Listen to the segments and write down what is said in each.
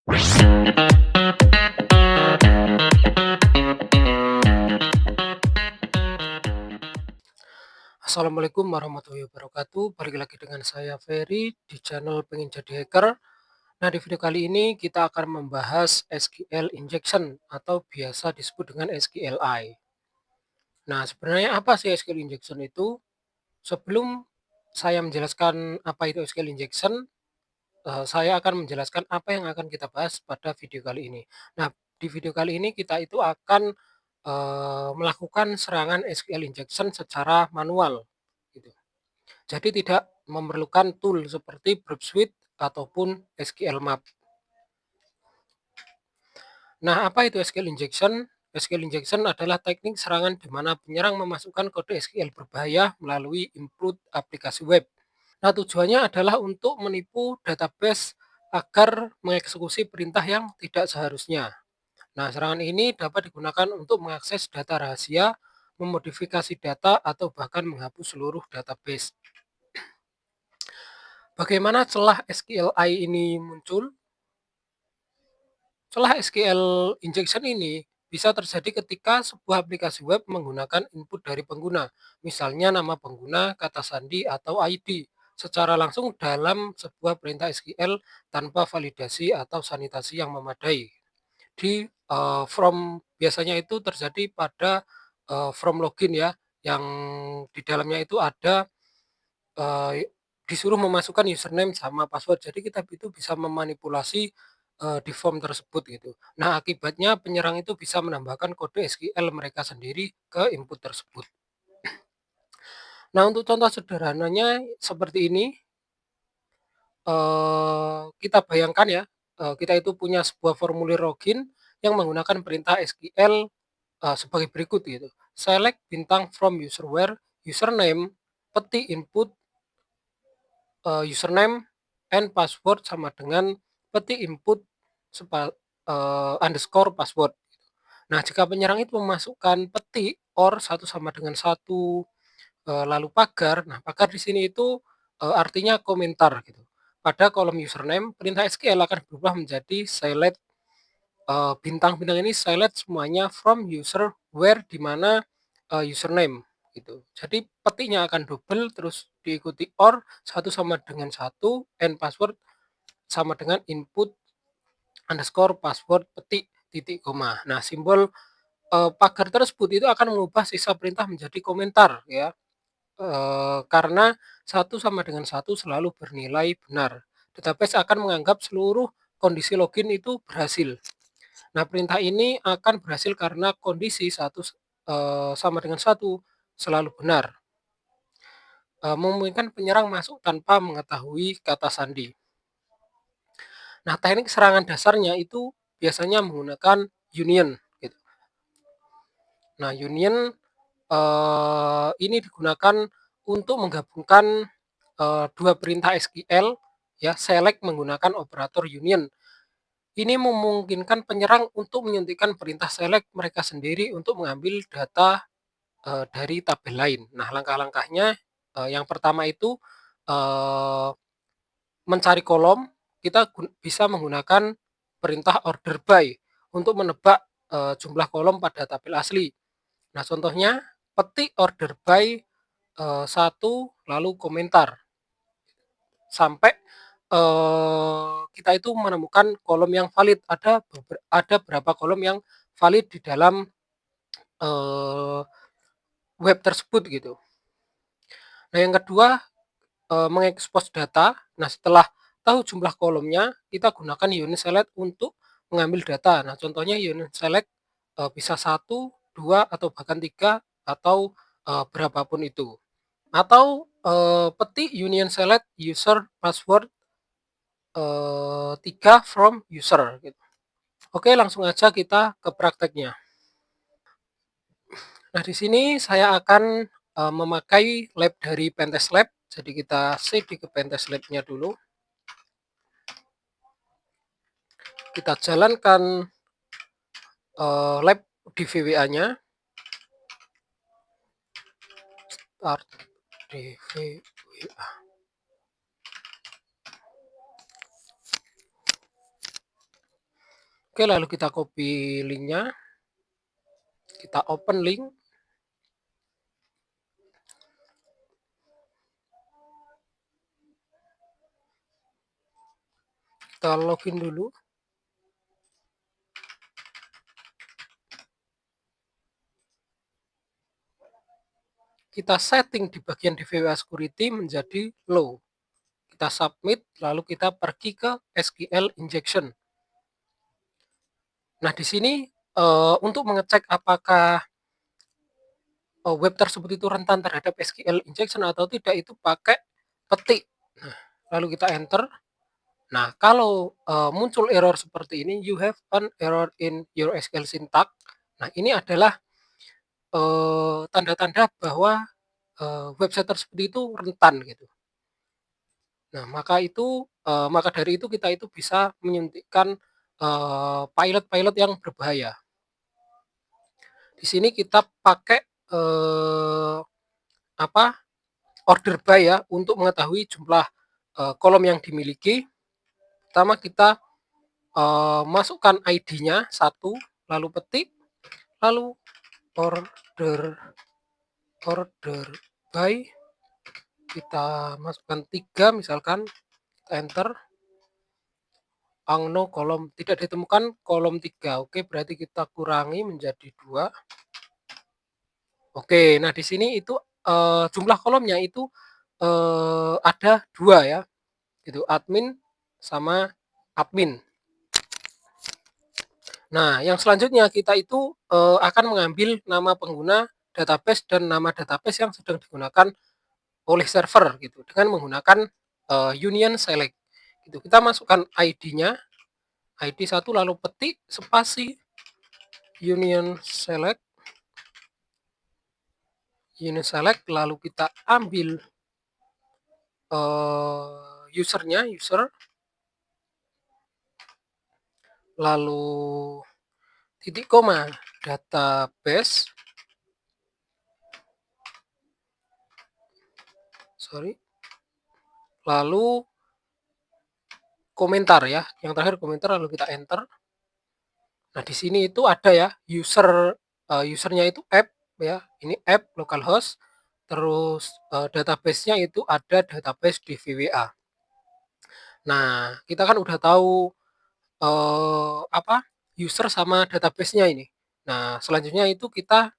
Assalamualaikum warahmatullahi wabarakatuh. Balik lagi dengan saya Ferry di channel Pengen Jadi Hacker. Nah, di video kali ini kita akan membahas SQL injection atau biasa disebut dengan SQLI. Nah, sebenarnya apa sih SQL injection itu? Sebelum saya menjelaskan apa itu SQL injection, saya akan menjelaskan apa yang akan kita bahas pada video kali ini. Nah, di video kali ini kita itu akan melakukan serangan SQL injection secara manual, gitu. Jadi tidak memerlukan tool seperti Burp Suite ataupun SQL Map. Nah, apa itu SQL injection? SQL injection adalah teknik serangan di mana penyerang memasukkan kode SQL berbahaya melalui input aplikasi web. Nah, tujuannya adalah untuk menipu database agar mengeksekusi perintah yang tidak seharusnya. Nah, serangan ini dapat digunakan untuk mengakses data rahasia, memodifikasi data, atau bahkan menghapus seluruh database. Bagaimana celah SQLI ini muncul? Celah SQL injection ini bisa terjadi ketika sebuah aplikasi web menggunakan input dari pengguna, misalnya nama pengguna, kata sandi, atau ID, secara langsung dalam sebuah perintah SQL tanpa validasi atau sanitasi yang memadai. From biasanya itu terjadi pada from login ya, yang di dalamnya itu ada disuruh memasukkan username sama password. Jadi kita itu bisa memanipulasi di form tersebut gitu. Nah, akibatnya penyerang itu bisa menambahkan kode SQL mereka sendiri ke input tersebut. Nah, untuk contoh sederhananya seperti ini, kita bayangkan ya, kita itu punya sebuah formulir login yang menggunakan perintah SQL sebagai berikut gitu. Select bintang from user where username, petik input username and password sama dengan petik input underscore password. Nah, jika penyerang itu memasukkan petik or satu sama dengan satu lalu pagar. Nah, pagar di sini itu artinya komentar gitu. Pada kolom username, perintah SQL akan berubah menjadi select bintang-bintang ini select semuanya from user where di mana username gitu. Jadi petiknya akan double terus diikuti or satu sama dengan satu and password sama dengan input underscore password petik titik koma. Nah, simbol pagar tersebut itu akan mengubah sisa perintah menjadi komentar ya. Karena satu sama dengan satu selalu bernilai benar. Database akan menganggap seluruh kondisi login itu berhasil. Nah, perintah ini akan berhasil karena kondisi satu sama dengan satu selalu benar, memungkinkan penyerang masuk tanpa mengetahui kata sandi. Nah, teknik serangan dasarnya itu biasanya menggunakan union gitu. Nah, union ini digunakan untuk menggabungkan dua perintah SQL ya, select menggunakan operator union. Ini memungkinkan penyerang untuk menyuntikkan perintah select mereka sendiri untuk mengambil data dari tabel lain. Nah, langkah-langkahnya yang pertama itu eee, mencari kolom, kita bisa menggunakan perintah order by untuk menebak jumlah kolom pada tabel asli. Nah, contohnya petik order by 1 lalu komentar sampai kita itu menemukan kolom yang valid. Ada berapa kolom yang valid di dalam eee, web tersebut gitu. Nah, yang kedua mengekspos data. Nah, setelah tahu jumlah kolomnya, kita gunakan unit select untuk mengambil data. Nah, contohnya unit select bisa satu, 2, atau bahkan 3 atau berapapun itu. Atau petik union select user password 3 from user gitu. Oke, langsung aja kita ke prakteknya. Nah, di sini saya akan memakai lab dari Pentest Lab. Jadi kita cd ke Pentest Lab-nya dulu. Kita jalankan lab di VWA-nya. Start di VWA. Oke, lalu kita copy linknya, kita open link, kita login dulu. Kita setting di bagian DVWA security menjadi low. Kita submit, lalu kita pergi ke SQL injection. Nah, di sini untuk mengecek apakah web tersebut itu rentan terhadap SQL injection atau tidak, itu pakai petik. Nah, lalu kita enter. Nah, kalau muncul error seperti ini, you have an error in your SQL syntax. Nah, ini adalah tanda-tanda bahwa website tersebut itu rentan gitu. Nah, maka dari itu kita itu bisa menyuntikkan pilot-pilot yang berbahaya. Di sini kita pakai apa order by ya untuk mengetahui jumlah kolom yang dimiliki. Pertama kita masukkan ID-nya 1, lalu petik, lalu order order by kita masukkan 3 misalkan, kita enter. Angno kolom tidak ditemukan kolom 3. Oke, berarti kita kurangi menjadi 2. Oke, nah di sini itu jumlah kolomnya itu ada 2 ya. Itu admin sama admin. Nah, yang selanjutnya kita itu akan mengambil nama pengguna database dan nama database yang sedang digunakan oleh server gitu dengan menggunakan union select. Gitu. Kita masukkan ID-nya, ID 1 lalu petik spasi union select lalu kita ambil usernya, user, lalu titik koma database, lalu komentar ya, yang terakhir komentar, lalu kita enter. Nah, di sini itu ada ya usernya itu app ya, ini app localhost, terus database-nya itu ada database di VWA. Nah, kita kan udah tahu user sama database-nya ini. Nah, selanjutnya itu kita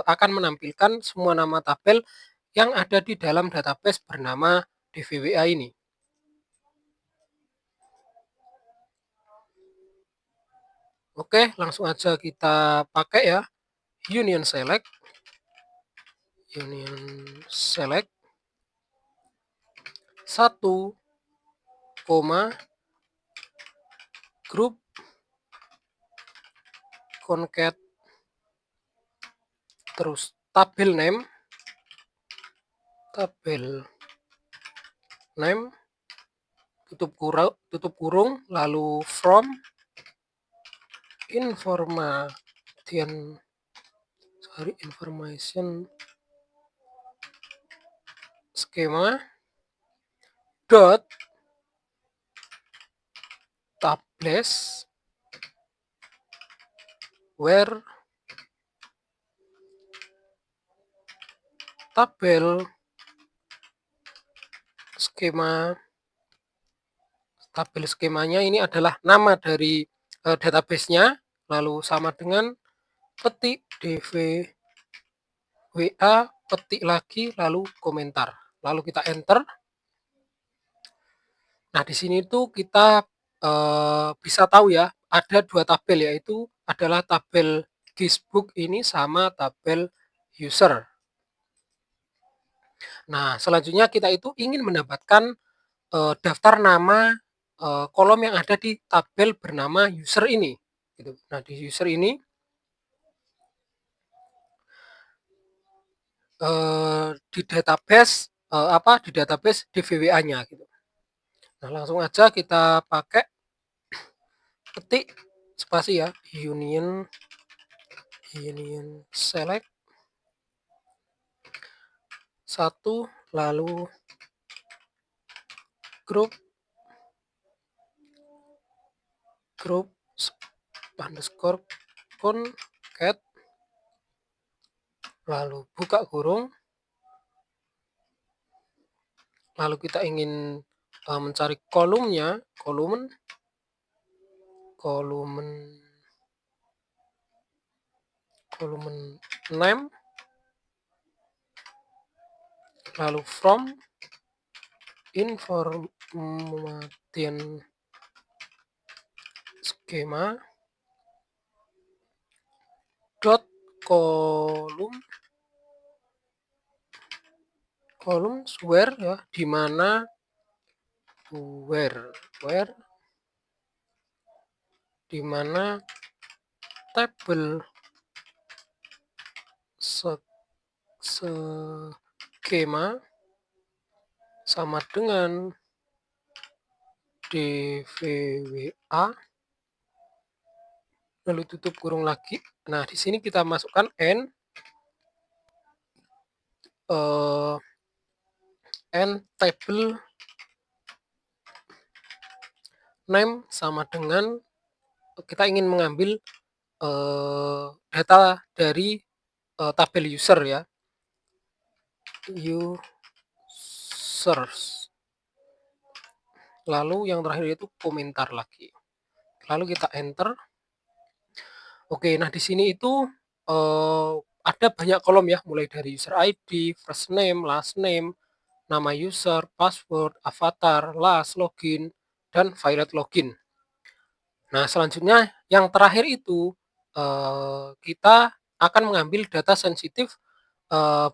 akan menampilkan semua nama tabel yang ada di dalam database bernama DVWA ini. Oke, langsung aja kita pakai ya. Union select 1, group concat, terus tabel name tutup kurung, lalu from information schema dot tables where tabel skemanya ini adalah nama dari database-nya, lalu sama dengan petik DVWA, petik lagi, lalu komentar, lalu kita enter. Nah, di sini tuh kita bisa tahu ya, ada 2 tabel, yaitu adalah tabel guestbook ini sama tabel user. Nah, selanjutnya kita itu ingin mendapatkan daftar nama kolom yang ada di tabel bernama user ini gitu. Nah, di user ini di database DVWA-nya gitu. Nah, langsung aja kita pakai ketik spasi ya, union select 1, lalu group underscore concat, lalu buka kurung, lalu kita ingin mencari kolumnya, kolumen name, lalu from information skema dot column where ya, di mana where di mana tabel skema sama dengan DVWA, lalu tutup kurung lagi. Nah, di sini kita masukkan n table name sama dengan kita ingin mengambil data dari tabel user ya, users, lalu yang terakhir itu komentar lagi, lalu kita enter. Oke, nah di sini itu ada banyak kolom ya, mulai dari user ID, first name, last name, nama user, password, avatar, last, login, dan file login. Nah, selanjutnya yang terakhir itu kita akan mengambil data sensitif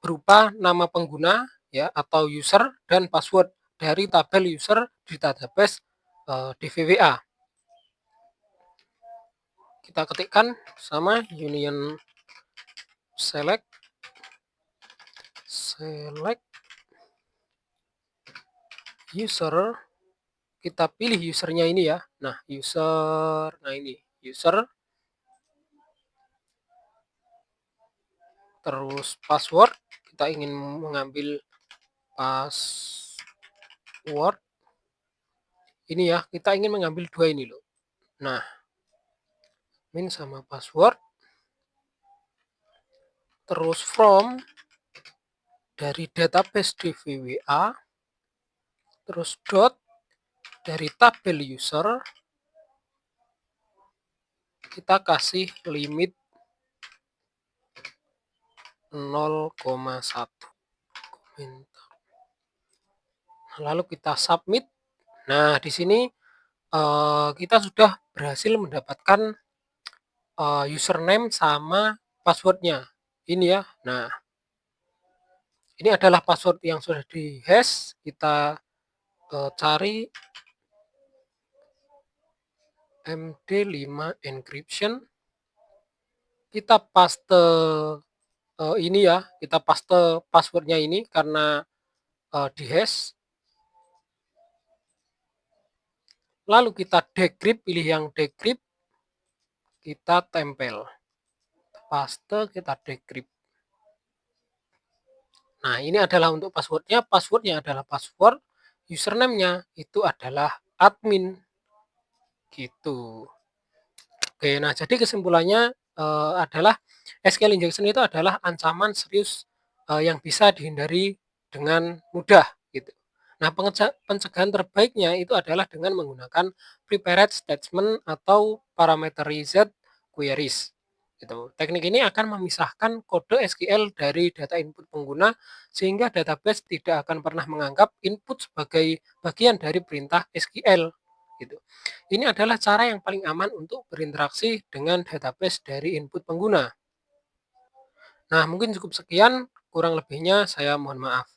berupa nama pengguna ya atau user dan password dari tabel user di database DVWA. Kita ketikkan sama union select user, kita pilih usernya ini ya. Nah, user, nah ini user, terus password, kita ingin mengambil password ini ya, kita ingin mengambil dua ini loh. Nah, min sama password, terus from dari database DVWA, terus dot dari tabel user, kita kasih limit 0,1. Lalu kita submit. Nah, di sini kita sudah berhasil mendapatkan username sama passwordnya ini ya. Nah, ini adalah password yang sudah di-hash. Kita cari MD5 encryption. Kita paste ini ya, kita paste passwordnya ini karena di-hash. Lalu kita decrypt, pilih yang decrypt, kita tempel. Paste, kita decrypt. Nah, ini adalah untuk passwordnya. Passwordnya adalah password, username-nya itu adalah admin. Gitu. Oke, nah jadi kesimpulannya adalah SQL injection itu adalah ancaman serius yang bisa dihindari dengan mudah gitu. Nah, pencegahan terbaiknya itu adalah dengan menggunakan prepared statement atau parameterized queries. Gitu. Teknik ini akan memisahkan kode SQL dari data input pengguna sehingga database tidak akan pernah menganggap input sebagai bagian dari perintah SQL. Gitu. Ini adalah cara yang paling aman untuk berinteraksi dengan database dari input pengguna. Nah, mungkin cukup sekian, kurang lebihnya saya mohon maaf.